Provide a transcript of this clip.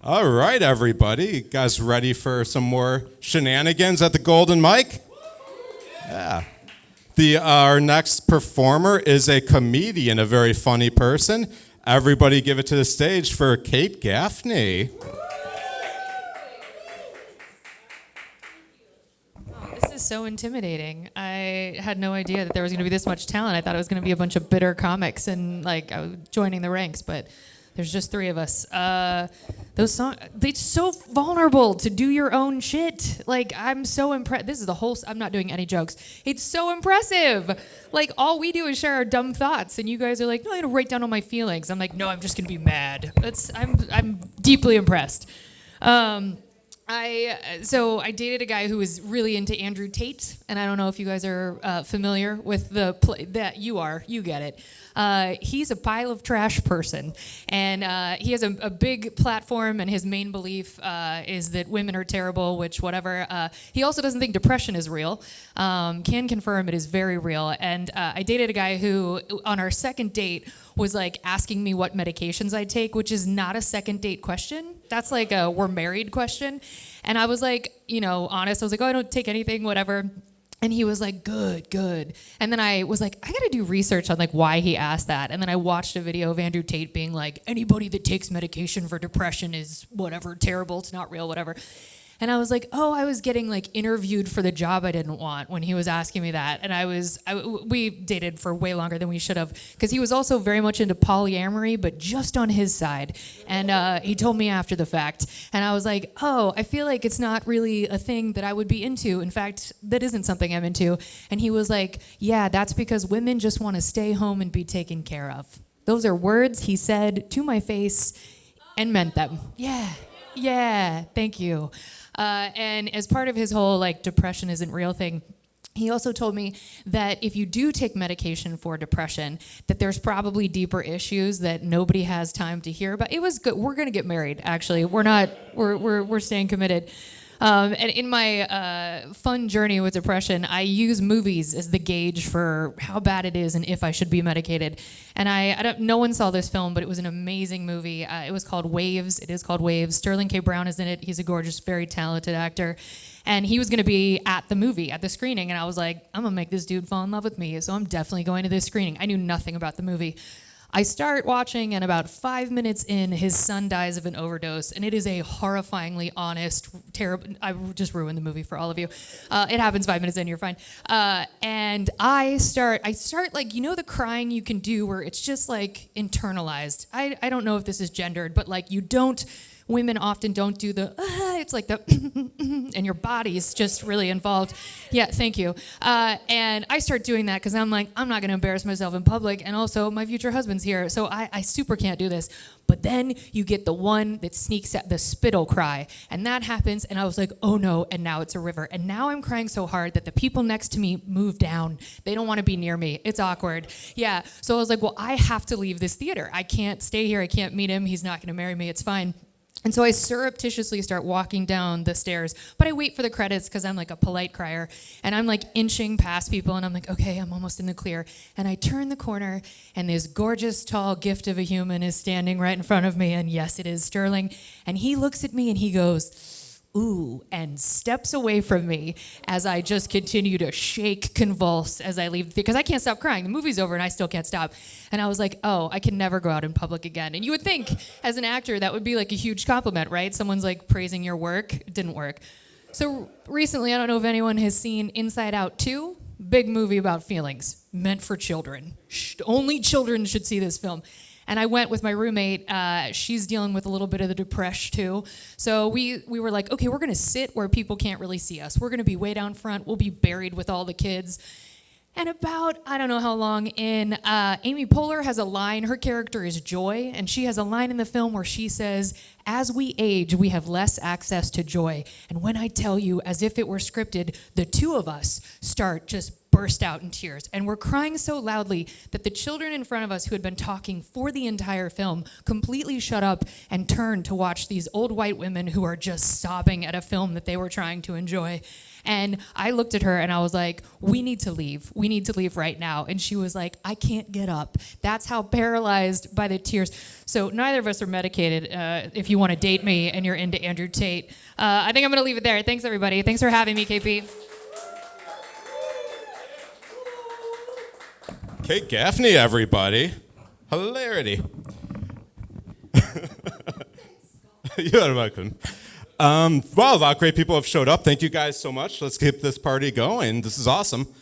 All right, everybody. You guys ready for some more shenanigans at the Golden Mic? Yeah. Our next performer is a comedian, a very funny person. Everybody give it to the stage for Kate Gaffney. This is so intimidating. I had no idea that there was going to be this much talent. I thought it was going to be a bunch of bitter comics and I was joining the ranks, but there's just three of us. Those songs, it's so vulnerable to do your own shit. I'm so impressed. This is the whole, I'm not doing any jokes. It's so impressive. All we do is share our dumb thoughts, and you guys are like, no, I'm gonna write down all my feelings. I'm like, no, I'm just gonna be mad. I'm deeply impressed. I dated a guy who was really into Andrew Tate, and I don't know if you guys are familiar with the play that you are. You get it. He's a pile of trash person, and he has a big platform, and his main belief is that women are terrible, which whatever. He also doesn't think depression is real. Can confirm it is very real. And I dated a guy who, on our second date, was asking me what medications I take, which is not a second date question. That's a we're married question. And I was honest. I was I don't take anything, whatever. And he was like, good. And then I was like, I got to do research on why he asked that. And then I watched a video of Andrew Tate being like, anybody that takes medication for depression is whatever, terrible, it's not real, whatever. And I was like, oh, I was getting interviewed for the job I didn't want when he was asking me that. And we dated for way longer than we should have, because he was also very much into polyamory, but just on his side. And he told me after the fact. And I was like, oh, I feel like it's not really a thing that I would be into. In fact, that isn't something I'm into. And he was like, yeah, that's because women just want to stay home and be taken care of. Those are words he said to my face and meant them. Yeah, thank you. And as part of his whole depression isn't real thing, he also told me that if you do take medication for depression, that there's probably deeper issues that nobody has time to hear about. It was good. We're gonna get married, actually. We're staying committed. And in my fun journey with depression, I use movies as the gauge for how bad it is and if I should be medicated. And no one saw this film, but it was an amazing movie. It was called Waves. It is called Waves. Sterling K. Brown is in it. He's a gorgeous, very talented actor. And he was going to be at the movie, at the screening. And I was like, I'm going to make this dude fall in love with me. So I'm definitely going to this screening. I knew nothing about the movie. I start watching, and about 5 minutes in, his son dies of an overdose, and it is a horrifyingly honest, terrible. I just ruined the movie for all of you. It happens 5 minutes in, you're fine. And I start the crying you can do where it's just internalized. I don't know if this is gendered, but women often don't do the, it's like the, and your body's just really involved. Yeah, thank you. And I start doing that because I'm like, I'm not going to embarrass myself in public, and also my future husband's here, so I super can't do this. But then you get the one that sneaks at the spittle cry, and that happens, and I was like, oh no, and now it's a river. And now I'm crying so hard that the people next to me move down. They don't want to be near me. It's awkward. Yeah, so I was like, well, I have to leave this theater. I can't stay here. I can't meet him. He's not going to marry me. It's fine. And so I surreptitiously start walking down the stairs, but I wait for the credits because I'm a polite crier, and I'm inching past people, and I'm like, okay, I'm almost in the clear. And I turn the corner, and this gorgeous, tall gift of a human is standing right in front of me, and yes, it is Sterling. And he looks at me, and he goes, ooh, and steps away from me as I just continue to shake, convulse as I leave, because I can't stop crying. The movie's over and I still can't stop. And I was like, oh, I can never go out in public again. And you would think, as an actor, that would be a huge compliment, right? Someone's praising your work. It didn't work. So recently, I don't know if anyone has seen Inside Out 2. Big movie about feelings, meant for children. Only children should see this film. And I went with my roommate. She's dealing with a little bit of the depression too. So we were like, okay, we're gonna sit where people can't really see us. We're gonna be way down front. We'll be buried with all the kids. And about, I don't know how long in, Amy Poehler has a line. Her character is Joy, and she has a line in the film where she says, as we age, we have less access to joy. And when I tell you, as if it were scripted, the two of us start just burst out in tears and were crying so loudly that the children in front of us who had been talking for the entire film completely shut up and turned to watch these old white women who are just sobbing at a film that they were trying to enjoy. And I looked at her and I was like, we need to leave. We need to leave right now. And she was like, I can't get up. That's how paralyzed by the tears. So neither of us are medicated. If you want to date me and you're into Andrew Tate. I think I'm going to leave it there. Thanks, everybody. Thanks for having me, KP. Kate Gaffney, everybody. Hilarity. You're welcome. Well, a lot of great people have showed up. Thank you guys so much. Let's keep this party going. This is awesome.